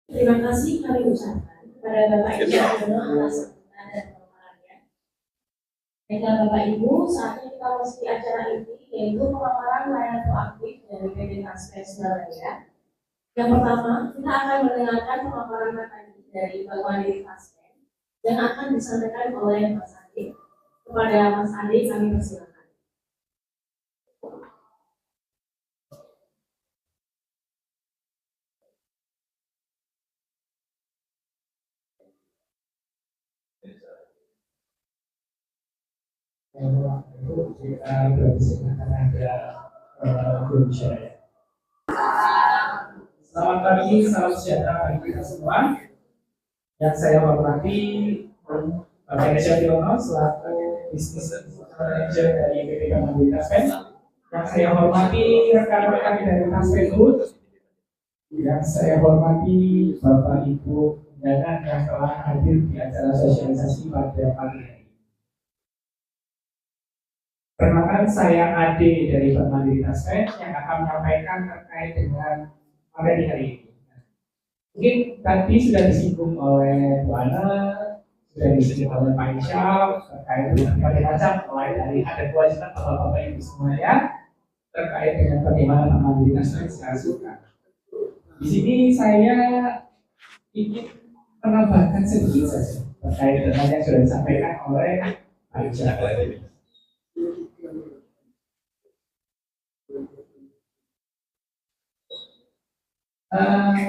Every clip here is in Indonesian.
Terima kasih kami ucapkan kepada Bapak Ibu Yono atas sambutan dan pemaparannya. Baiklah Bapak Ibu, saatnya kita masuki acara ini, yaitu pemaparan layanan proaktif dari PT Transfer Surabaya. Yang pertama, kita akan mendengarkan pemaparan materi dari Bank Mandiri Transfer yang akan disampaikan oleh Mas Adi. Kepada Mas Adi, kami persilakan. Itu kita berbicara ada berbicara. Selamat pagi, salam sejahtera bagi kita semua. Yang saya hormati Bapak Nesya Tiono selaku Business Manager dari PT Bank Mandiri Taspen. Yang saya hormati rekan-rekan dari Taspen Group. Yang saya hormati Bapak Ibu undangan yang telah hadir di acara sosialisasi pada pagi ini. Perkenalkan, saya Ade dari Bank Mandiri Taspen yang akan menyampaikan terkait dengan materi hari ini. Mungkin tadi sudah disinggung oleh Bu Ana, sudah disinggung oleh Pak Isyam terkait dengan berbagai macam, mulai dari ada kewajiban Bapak-Bapak Ibu semuanya terkait dengan bagaimana Bank Mandiri Taspen secara suka. Di sini saya ingin menambahkan sedikit saja terkait dengan yang sudah disampaikan oleh Pak Isyam.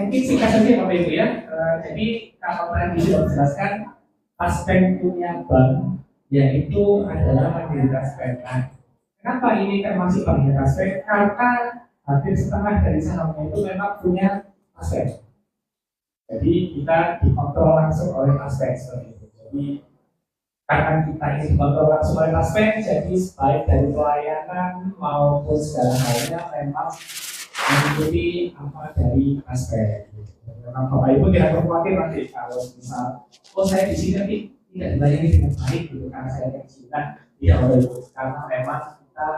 Mungkin singkat saja Bapak Ibu ya. Jadi kalau tadi sudah dijelaskan, Taspen punya bank yaitu adalah Mandiri Taspen. Kenapa ini termasuk Mandiri Taspen? Karena hampir setengah dari sahamnya itu memang punya Taspen. Jadi kita dikontrol langsung oleh Taspen seperti itu. Jadi karena kita ini dikontrol langsung oleh Taspen, jadi baik dari pelayanan maupun segala halnya memang mengikuti apa dari aspek. Karena Bapak Ibu tidak perlu khawatir nanti kalau misal, saya di sini nanti tidak dilayani dengan baik gitu karena saya di sini tidak boleh, karena memang kita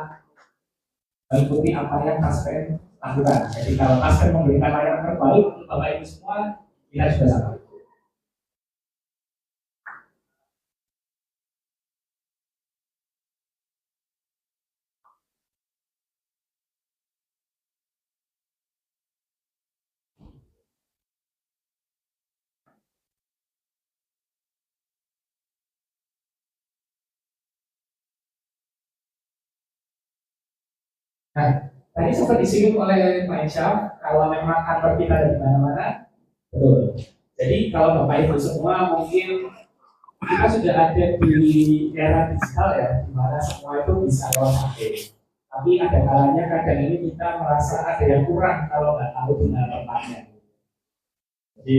mengikuti apa yang aspek lakukan. Jadi kalau aspek memberikan layanan terbaik untuk Bapak Ibu semua, kita sudah sama. Nah, tadi sempat disinggung oleh Pak Isyam, kalau memang kantor kita ada di mana-mana, betul. Jadi kalau Bapak Ibu semua mungkin kita sudah ada di era digital ya, di mana semua itu bisa lewat HP. Tapi ada kalanya kadang ini kita merasa ada yang kurang kalau nggak tahu di mana tempatnya. Jadi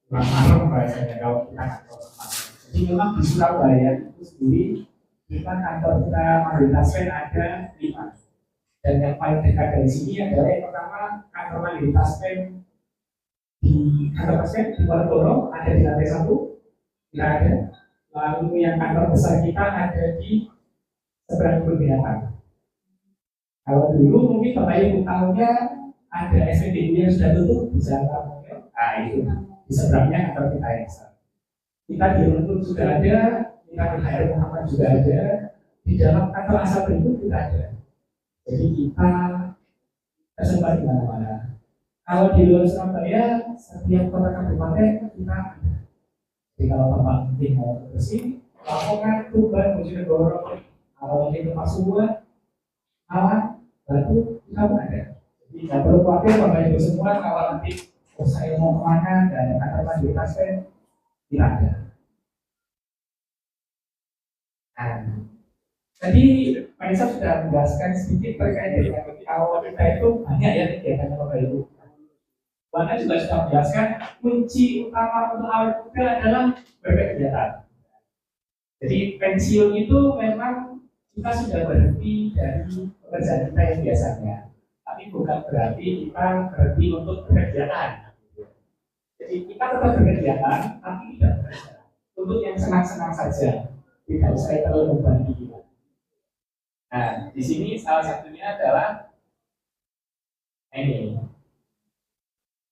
kurang malam bahasanya kalau kita nggak tahu tempatnya. Jadi memang di Surabaya itu sendiri kita kantor kita Mandiri Taspen ada 5. Dan yang paling dekat dari sini adalah yang pertama kantor Mandiri Taspen di kantor Taspen di Malioboro, ada di lantai 1, tidak ada. Lalu yang kantor besar kita ada di seberang kebun binatang. Kalau dulu mungkin Bapak Ibu tahunya ada SPBU yang sudah tutup di Jalan Kampung. Nah itu di seberangnya kantor kita yang besar. Kita di Untung juga ada, kita di HR Muhammad juga ada, di dalam kantor asal berikut juga ada. Jadi kita tersebar di mana-mana. Kalau di luar Surabaya, setiap kota kabupaten kita ada. Jadi kalau Bapak mungkin mau ke sini, Lamongan, Tuban, Bojonegoro, kalau mungkin ke Pasuruan, Malang, Batu, kita pun ada. Jadi nggak perlu khawatir Bapak Ibu semua kalau nanti saya mau kemana dan kantor Mandiri Taspen, tidak ada. Nah, tadi Pak Isa sudah menjelaskan sedikit terkait dengan awal kita itu banyak ya kegiatannya Bapak Ibu. Bahkan juga sudah menjelaskan kunci utama untuk awal muda adalah berkegiatan. Jadi pensiun itu memang kita sudah berhenti dari pekerjaan kita yang biasanya, tapi bukan berarti kita berhenti untuk berkegiatan. Jadi kita tetap berkegiatan, tapi tidak bekerja. Untuk yang senang-senang saja, tidak usah terlalu membebani kita. Nah, di sini salah satunya adalah ini.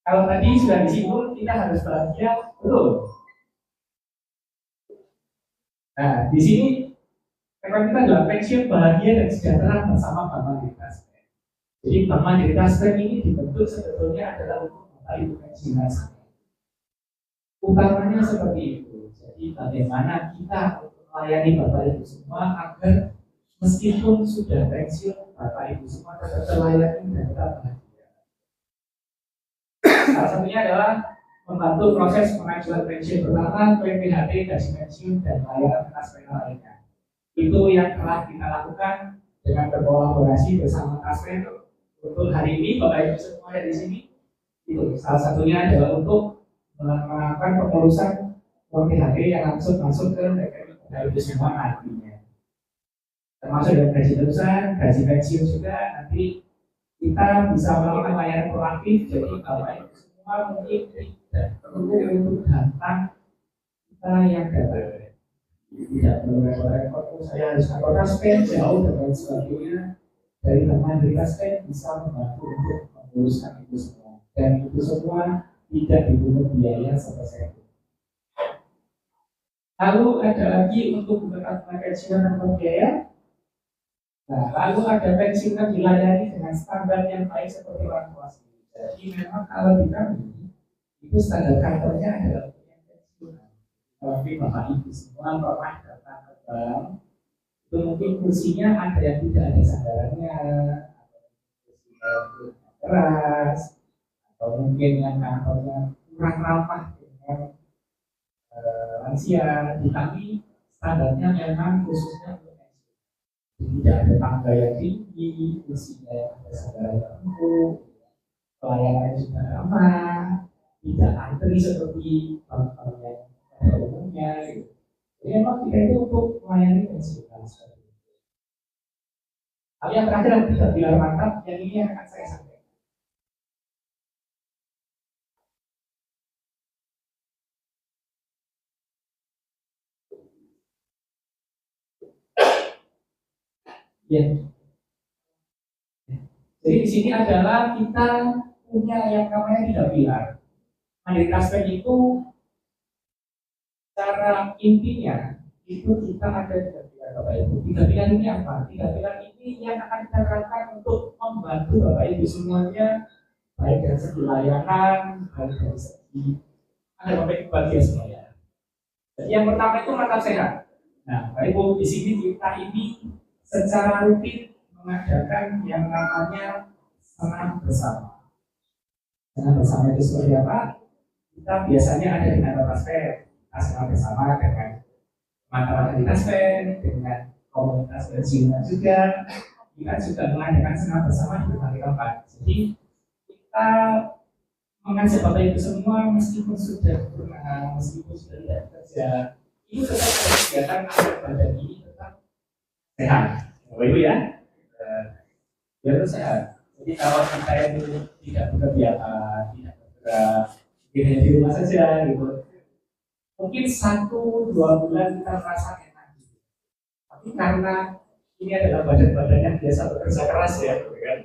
Kalau tadi sudah disinggung, kita harus bahagia, betul. Nah, di sini tema kita adalah pensiun bahagia dan sejahtera bersama Bank Mandiri. Jadi Bank Mandiri ini dibentuk sebetulnya adalah untuk Bapak Ibu pensiunan. Utamanya seperti itu. Jadi bagaimana kita melayani Bapak Ibu semua agar meskipun sudah pensiun, Bapak Ibu semua tetap terlayani dan tetap bahagia. Salah satunya adalah membantu proses pengajuan pensiun pertama, PPHT, gaji pensiun, dan layanan Kaspen lainnya. Itu yang telah kita lakukan dengan berkolaborasi bersama Kaspen. Untuk hari ini, Bapak Ibu semua di sini, itu salah satunya adalah untuk melakukan pengurusan PPHT yang langsung masuk ke Bapak Ibu semua nantinya. Termasuk dengan gaji terusan, gaji pensiun juga nanti kita bisa melakukan layanan proaktif. Jadi Bapak Ibu semua mungkin tidak perlu untuk datang kita yang datang, tidak perlu repot-repot. Saya harus kantor Kaspen jauh dan lain sebagainya. Dari teman dari Kaspen bisa membantu untuk menguruskan itu semua, dan itu semua tidak dipungut biaya sebesar itu. Lalu ada lagi untuk beberapa pensiunan berbiaya. Nah, lalu ada pensiunan dilayani dengan standar yang baik seperti orang tua sendiri. Jadi memang kalau di kami itu standar kantornya adalah pensiunan. Tapi Bapak Ibu semua pernah datang ke bank, itu mungkin kursinya ada yang tidak ada sandarannya, atau kursinya keras, atau mungkin yang kantornya kurang ramah dengan lansia. Di kami standarnya memang khususnya tidak ada tangga yang tinggi, kursinya yang ada sandaran yang empuk, pelayanan juga ramah, tidak antri seperti bank-bank yang pada umumnya. Jadi memang kita itu untuk melayani pensiunan seperti itu. Hal yang terakhir yang tidak bilar mantap, yang ini yang akan saya sampaikan. Ya. Jadi di sini adalah kita punya yang namanya tidak pilar. Mandiri Kaspen itu cara intinya itu kita ada tiga pilar Bapak Ibu. Tiga pilar ini apa? Tiga pilar ini yang akan kita terapkan untuk membantu Bapak Ibu semuanya, baik dari segi layanan, baik dari segi ada Bapak Ibu bahagia semuanya. Jadi yang pertama itu mantap sehat. Nah, Bapak Ibu di sini kita ini secara rutin mengadakan yang namanya senam bersama. Senam bersama itu seperti apa? Kita biasanya ada di kantor Kaspen, senam bersama dengan teman-teman dari Kaspen, dengan komunitas pensiunan juga. Kita juga mengadakan senam bersama di berbagai tempat. Jadi kita mengajak Bapak Ibu semua meskipun sudah pernah, meskipun sudah tidak bekerja, itu tetap ada kegiatan agar badan ini tetap sehat, Bapak Ibu ya, biar sehat. Jadi kalau kita itu tidak bekerja, tidak bergerak, hanya di rumah saja gitu, mungkin 1-2 bulan kita merasa enak. Tapi karena ini adalah badan-badan yang biasa bekerja keras ya, gitu kan.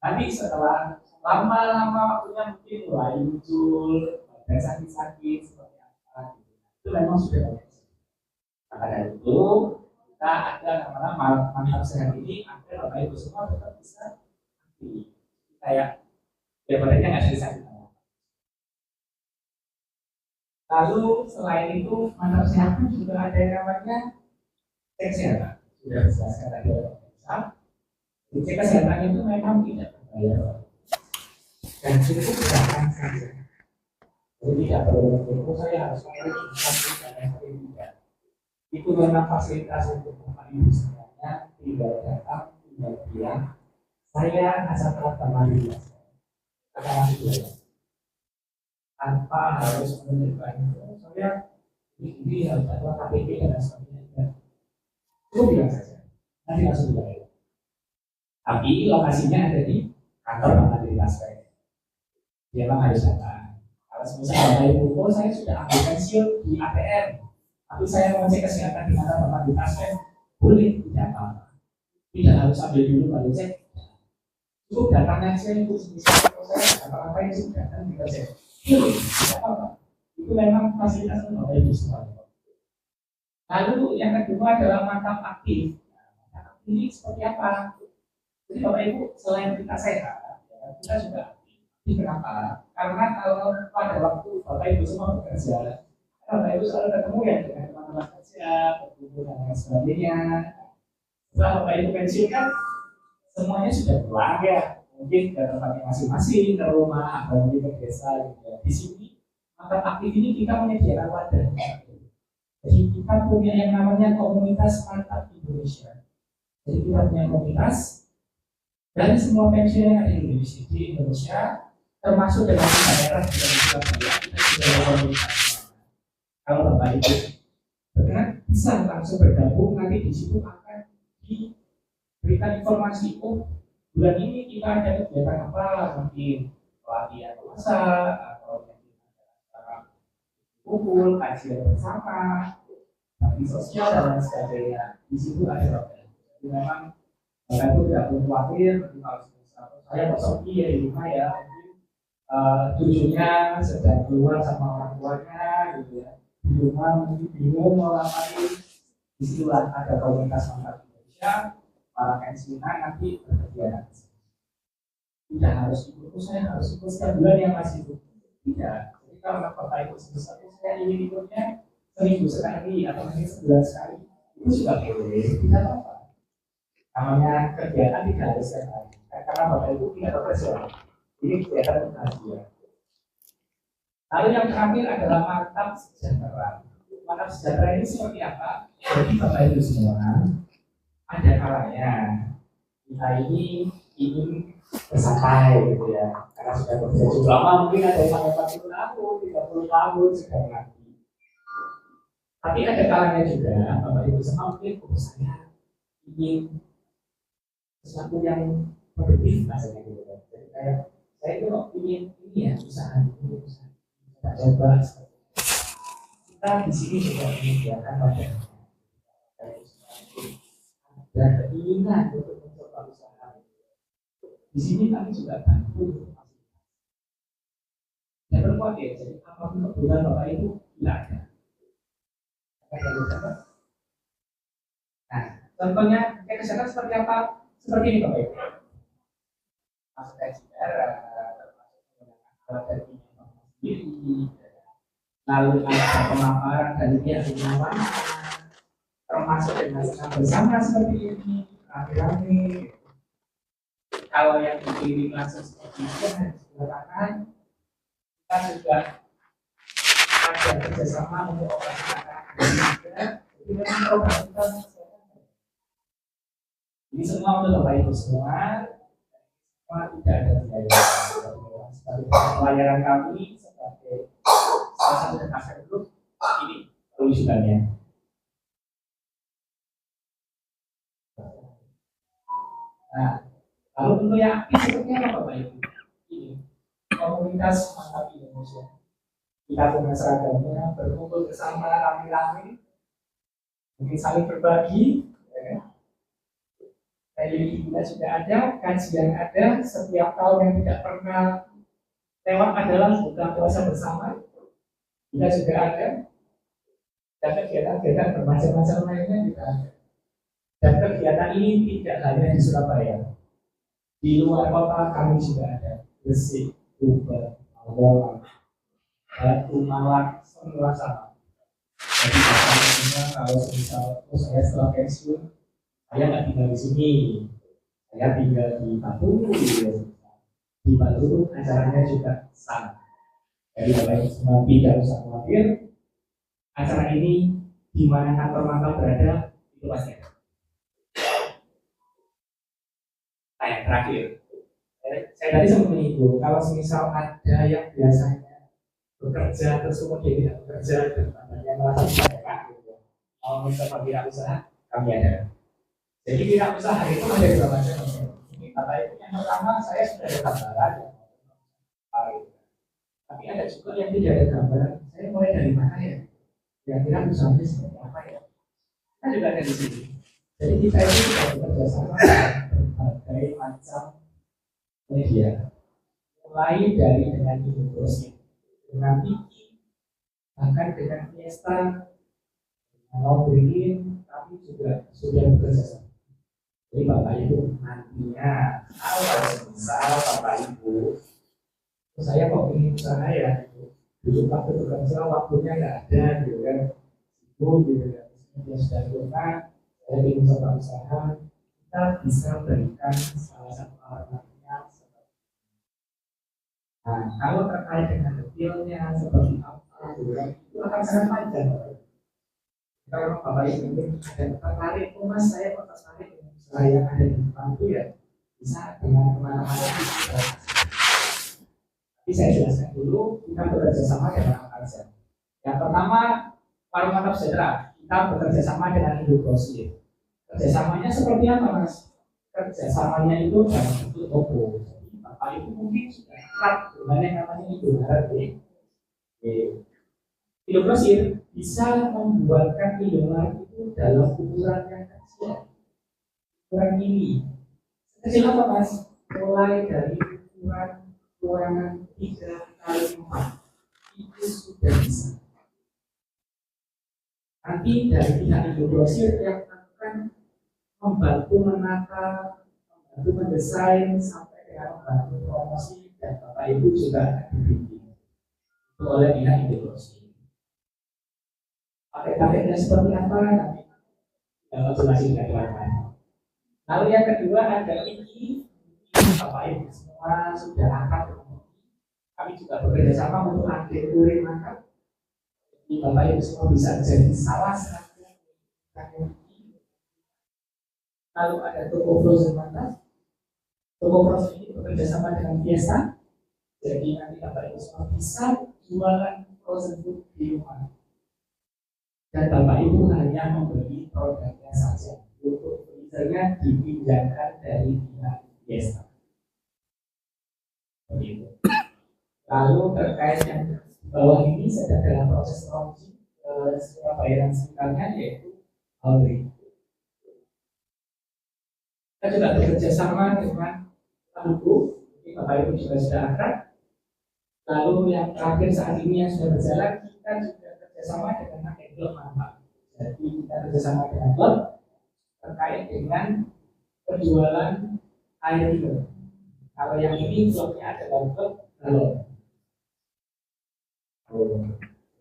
Nanti setelah lama-lama waktunya mungkin mulai muncul badan sakit-sakit seperti apa, gitu. Itu memang sudah banyak. Maka dari itu kita ada namanya mantap sehat ini agar Bapak Ibu semua tetap bisa aktif. Kayak ya badannya nggak jadi sakit. Lalu selain itu mantap sehat juga ada yang namanya cek kesehatan. Sudah dijelaskan tadi oleh Pak. Cek kesehatan itu memang tidak berbayar dan cukup gampang saja. Jadi tidak perlu menunggu saya harus menguji dan yang tidak. Itu memang fasilitas untuk Bapak Ibu semuanya, tinggal datang, tinggal bilang saya asal telah Mandiri Kaspen tanpa harus menunjukkan saya ini harus ada KTP dan sebagainya. Itu bilang saja, nanti langsung dibayar. Tapi lokasinya ada di kantor Bank Mandiri Kaspen. Dia memang harus datang. Kalau misalnya Bapak Ibu, oh saya sudah ambil pensiun di ATM, tapi saya mau cek kesehatan di mana Bapak Mandiri Kaspen, boleh, tidak apa-apa. Tidak harus ambil dulu baru cek. itu datanya saya itu misalnya saya apa itu data kita cek itu tidak apa-apa, itu memang fasilitas untuk Bapak Ibu semua. Lalu yang kedua adalah mantap aktif. Mantap aktif ini seperti apa? Jadi Bapak Ibu selain kita sehat, ya, kita juga aktif. Kenapa? Karena kalau pada waktu Bapak Ibu semua bekerja, Bapak Ibu selalu ketemu ya dengan teman-teman kerja, berkumpul dan lain sebagainya. Setelah Bapak Ibu pensiun kan semuanya sudah pulang ya, mungkin ke tempatnya masing-masing, ke rumah atau mungkin ke desa gitu ya. Di sini mantap aktif ini kita menyediakan wadah. Jadi kita punya yang namanya komunitas mantap Indonesia. Jadi kita punya komunitas dari semua pensiun yang ada di Indonesia, termasuk dengan daerah di Surabaya, kita sudah ada komunitas. Kalau Bapak Ibu berkenan bisa langsung bergabung, nanti di situ akan diberikan informasi, oh bulan ini kita ada kegiatan apa, mungkin pelatihan masak atau acara kumpul, kajian bersama, bakti sosial dan lain sebagainya. Di situ ada Bapak Ibu. Jadi memang Bapak Ibu tidak perlu khawatir, kalau saya persoki ya di rumah ya, mungkin tujuannya sedang keluar sama orang tuanya gitu ya. Di rumah mungkin bingung mau ngapain, di situ ada komunitas mantap Indonesia, para pensiunan nanti berkegiatan. Tidak harus ikut, saya harus ikut setiap bulan yang masih ikut. Tidak. Jadi kalau Bapak Ibu sebesar saya ingin ikutnya seminggu sekali atau mungkin sebulan sekali, itu sudah boleh, tidak apa-apa. Namanya kegiatan tidak harus sekali, karena Bapak Ibu tidak bekerja. Ini kegiatan bahagia. Lalu yang terakhir adalah mantap sejahtera. Mantap sejahtera ini seperti apa? Jadi Bapak Ibu semua, ada kalanya kita ini ingin bersantai gitu ya, karena sudah bekerja cukup lama, mungkin ada yang sampai 40 tahun, 30 tahun sudah mengerti. Tapi ada kalanya juga Bapak Ibu semua mungkin saya ingin sesuatu yang produktif rasanya gitu. Jadi saya itu ingin ini ya usaha ini usaha kita coba. Kita di sini juga menyediakan pada dan keinginan untuk mencoba usaha. Di sini kami juga bantu. Jangan berkuat ya, jadi apapun kebutuhan Bapak Ibu tidak ada. Nah, contohnya kesehatan seperti apa? Seperti ini Bapak Ibu. Masuk dari darah, termasuk dari sendiri, lalu ada pemaparan dari pihak pengawasan, termasuk dengan senam bersama seperti ini, rame-rame. Kalau yang dikirim langsung seperti itu harus dilakukan. Kita juga ada kerjasama untuk operasional. Jadi memang program kita ini semua untuk Bapak Ibu semua tidak ada biaya. Sebagai pelayanan kami sebagai salah satu dasar grup ini perwujudannya. Nah, lalu tentu yang aktif seperti apa Bapak Ibu? Ini komunitas mantap Indonesia. Kita punya seragamnya, berkumpul bersama rame-rame, mungkin saling berbagi. Dari kita sudah ada, kajian ada, setiap tahun yang tidak pernah lewat adalah buka puasa bersama. Kita juga ada, dan kegiatan-kegiatan bermacam-macam lainnya juga ada. Dan kegiatan ini tidak hanya di Surabaya, di luar kota kami juga ada. Gresik, Tuban, Malang, Batu, Malang, semua sama. Jadi misalnya kalau saya setelah pensiun, saya nggak tinggal di sini, saya tinggal di Batu. Di Batu acaranya juga sama. Jadi Bapak Ibu semua tidak usah khawatir. Acara ini di mana kantor mantap berada itu pasti ada. Nah yang terakhir, saya tadi sempat menyinggung kalau misal ada yang biasanya bekerja terus kemudian tidak bekerja dan yang melakukan gitu, mau mencoba wirausaha kami ada. Jadi wirausaha itu ada dua macam. Ini Bapak Ibu yang pertama saya sudah ada gambaran, tapi ada juga yang tidak ada gambaran. Saya mulai dari mana ya? Kira-kira usahanya seperti apa ya? Kita juga ada di sini. Jadi kita itu sudah bekerja sama berbagai macam media. Mulai dari dengan inklusi, dengan Wiki, bahkan dengan Fiesta, dengan Login, kami juga sudah bekerja sama. Jadi Bapak Ibu nantinya, kalau misal Bapak Ibu, saya kok ingin usaha ya, dulu waktu bekerja waktunya nggak ada, gitu kan, sibuk gitu kan, dia sudah lupa, saya ingin coba usaha, kita bisa berikan salah satu alternatifnya. Nah, kalau terkait dengan detailnya seperti apa, itu akan sangat panjang. Kalau Bapak Ibu mungkin ada tertarik, oh Mas saya kok tertarik dengan usaha yang ada di depan itu ya, bisa dengan kemana-mana bisa. Tapi saya jelaskan dulu, kita bekerja sama dengan apa saja. Yang pertama, Warung Mantap Sejahtera, kita bekerja sama dengan Indogrosir. Kerjasamanya seperti apa Mas? Kerjasamanya itu dalam bentuk toko. Bapak Ibu mungkin sudah kerap dengan yang namanya Indomaret ya. Indogrosir bisa membuatkan Indomaret itu dalam ukuran yang kecil, ukuran mini. Kecil apa Mas? Mulai dari ukuran ruangan 3x4 itu sudah bisa. Nanti dari pihak Indogrosir yang akan membantu menata, membantu mendesain sampai dengan membantu promosi dan Bapak Ibu juga akan dibimbing itu oleh pihak Indogrosir. Paket-paketnya seperti apa nanti kalau jelasin dengan teman-teman. Lalu yang kedua ada Wiki. Bapak Ibu semua sudah akan kami juga bekerja sama untuk update kurir maka Bapak Ibu semua bisa jadi salah satu. Lalu ada toko frozen mantap. Toko frozen ini bekerja sama dengan Fiesta. Jadi nanti Bapak Ibu semua bisa jualan frozen food di rumah. Dan Bapak Ibu hanya membeli produknya saja. Untuk freezernya dipinjamkan dari pihak Fiesta. Begitu. Lalu terkait yang bawah ini sedang dalam proses launching skema bayaran sekitarnya yaitu Alri. Kita juga bekerja sama dengan Tangguh, Bapak Ibu juga sudah akrab. Lalu yang terakhir saat ini yang sudah berjalan, kita juga kerjasama dengan klub Mantap. Jadi kita kerjasama dengan klub terkait dengan penjualan air minum. Kalau yang ini klubnya adalah klub galon.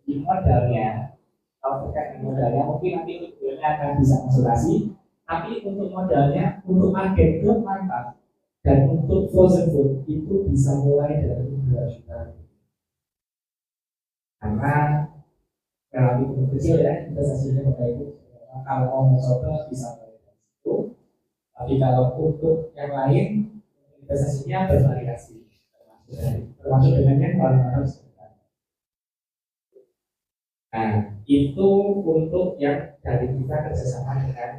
Di modalnya, kalau terkait dengan modalnya mungkin nanti videonya akan bisa konsultasi. Tapi untuk modalnya, untuk agen klub Mantap dan untuk frozen food itu bisa mulai dari 2 juta. Karena relatif kecil ya investasinya Bapak Ibu. Kalau mau mencoba bisa mulai dari situ. Tapi kalau untuk yang lain investasinya bervariasi. Termasuk dengan yang paling harus. Nah, itu untuk yang dari kita kerjasama dengan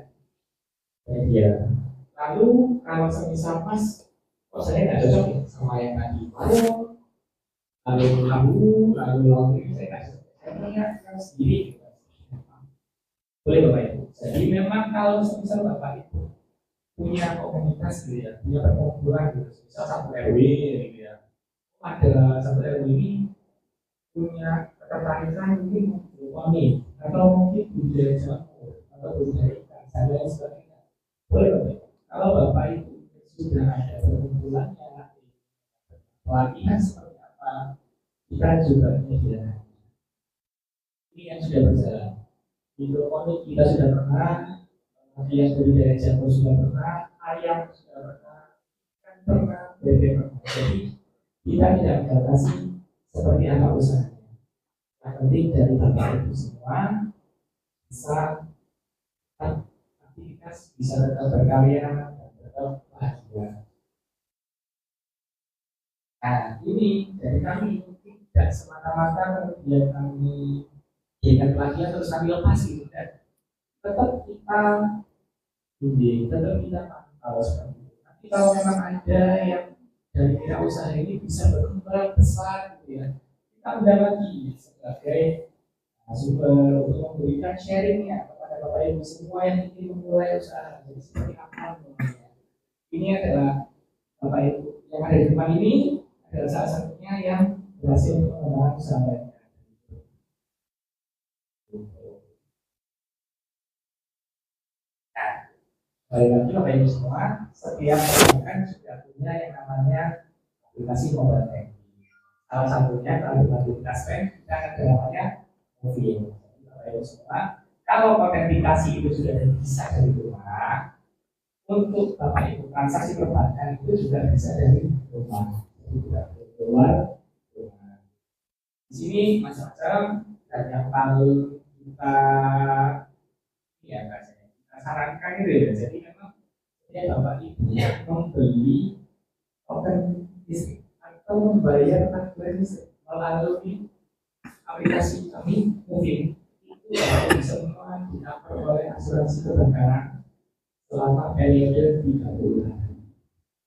media. Lalu kalau semisal Mas, kok saya nggak cocok ya sama yang tadi lalu lalu saya nggak cocok. Saya punya yang sendiri. Boleh Bapak Ibu. Jadi memang kalau semisal Bapak Ibu punya komunitas gitu ya, punya perkumpulan gitu, misal satu RW gitu ya, ada satu RW ini punya ketertarikan mungkin suami atau mungkin budaya Jawa atau budaya ikan dan lain sebagainya. Boleh Bapak. Kalau Bapak Ibu sudah ada perkumpulannya, pelatihan seperti apa, kita juga menyediakan. Ini yang sudah berjalan. Hidroponik kita sudah pernah, kemudian budaya Jawa sudah pernah, ayam sudah pernah, ikan pernah, bebek pernah. Jadi kita tidak membatasi seperti apa usahanya. Yang penting dari Bapak Ibu semua bisa aktivitas, bisa tetap berkarya dan tetap bahagia. Nah ini dari kami tidak semata-mata kemudian kami berikan pelatihan terus kami lepas gitu kan. Tetap kita bimbing, tetap kita pantau seperti itu. Tapi kalau memang ada yang dari pihak usaha ini bisa berkembang besar gitu ya, kita udah lagi sebagai sumber untuk memberikan sharingnya kepada Bapak Ibu semua yang ingin memulai usaha. Jadi seperti apa namanya? Ini adalah Bapak Ibu Yang ada di depan ini adalah salah satunya yang berhasil untuk mengembangkan usaha mereka. Nah, balik lagi Bapak Ibu semua, setiap perbankan sudah punya yang namanya aplikasi mobile banking. Salah satunya kalau di Kaspen kita akan ada namanya Movie. Bapak Ibu semua, kalau autentikasi itu sudah bisa dari rumah, untuk Bapak Ibu transaksi perbankan itu juga bisa dari rumah, jadi tidak perlu keluar rumah. Di sini macam-macam dan yang paling kita kita sarankan itu ya. Jadi memang Bapak Ibu membeli autentikasi atau membayar tagihan listrik melalui aplikasi kami mungkin itu semua di-cover oleh asuransi perbankan selama periode 3 bulan,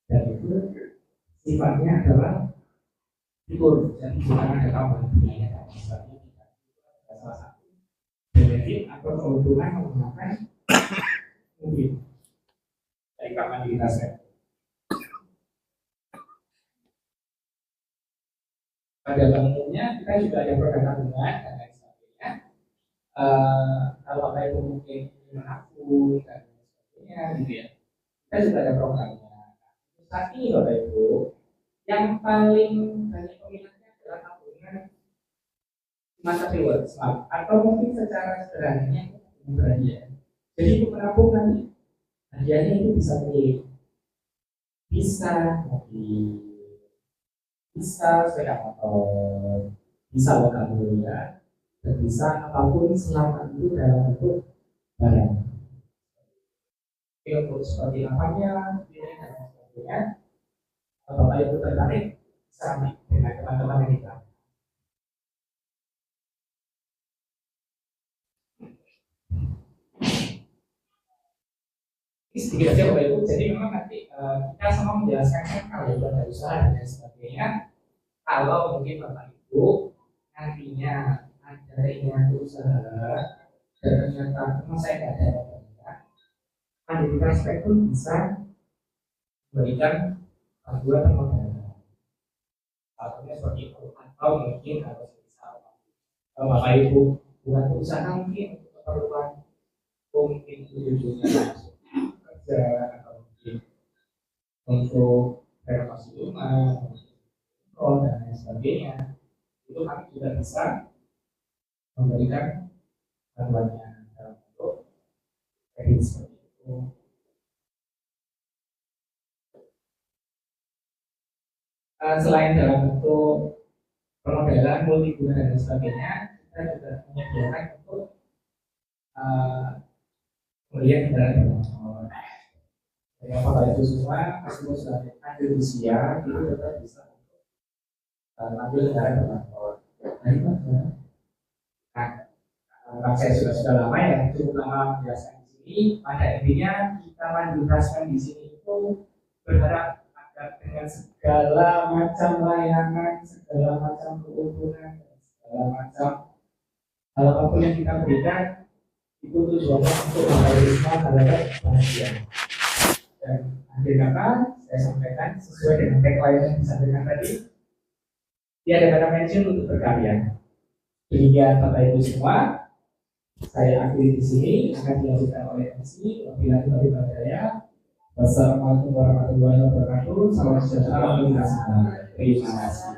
dan itu sifatnya adalah libur, jadi bukan ada tambahan biaya. Sebabnya kita salah satu benefit atau keuntungan menggunakan mungkin dari kapan kita set. Pada umumnya kita juga ada produk tabungan dan lain sebagainya. Kalau Bapak Ibu mungkin menabung dan lain sebagainya gitu ya, kita juga ada programnya. Saat ini Bapak Ibu yang paling banyak peminatnya adalah tabungan masa reward smart, atau mungkin secara sederhananya berhadiah. Jadi untuk menabung nanti hadiahnya itu bisa milih, bisa mobil, bisa sepeda motor, bisa logam mulia, dan bisa apapun selama itu dalam bentuk barang. Untuk seperti apanya, dan sebagainya, kalau Bapak Ibu tertarik, bisa ambil dengan teman-teman kita. Ini sedikit saja Bapak Ibu, jadi memang nanti kita sama menjelaskan kalau ada usaha dan sebagainya. Kalau mungkin Bapak Ibu nantinya ada keinginan usaha dan ternyata memang saya tidak ada modalnya, di Kaspen pun bisa memberikan bantuan modal. Contohnya seperti itu, atau mungkin harus bisa kalau Bapak Ibu buat usaha mungkin untuk keperluan mungkin ujung-ujungnya masuk kerja, atau mungkin untuk renovasi rumah, dan lain sebagainya, itu kami juga bisa memberikan bantuannya dalam bentuk kredit seperti itu. Selain dalam bentuk permodalan multiguna dan sebagainya, kita juga menyediakan untuk melihat kendaraan bermotor. Yang Bapak Ibu semua meskipun sudah ada usia, itu tetap bisa ambil kendaraan bermotor. Nah itu karena saya sudah lama ya, cukup lama menjelaskan di sini. Pada intinya kita menjelaskan di sini itu berharap agar dengan segala macam layanan, segala macam keuntungan, segala macam hal apapun yang kita berikan, itu tujuannya untuk memperoleh terhadap bahagia. Dan akhir kata saya sampaikan sesuai dengan tagline yang disampaikan tadi, tiada kata pensiun untuk berkarya. Demikian Bapak Ibu semua, saya akhiri di sini, akan dilanjutkan oleh MC. Wabillahi taufiq wal hidayah. Wassalamualaikum warahmatullahi wabarakatuh. Salam sejahtera bagi kita semua. Terima kasih.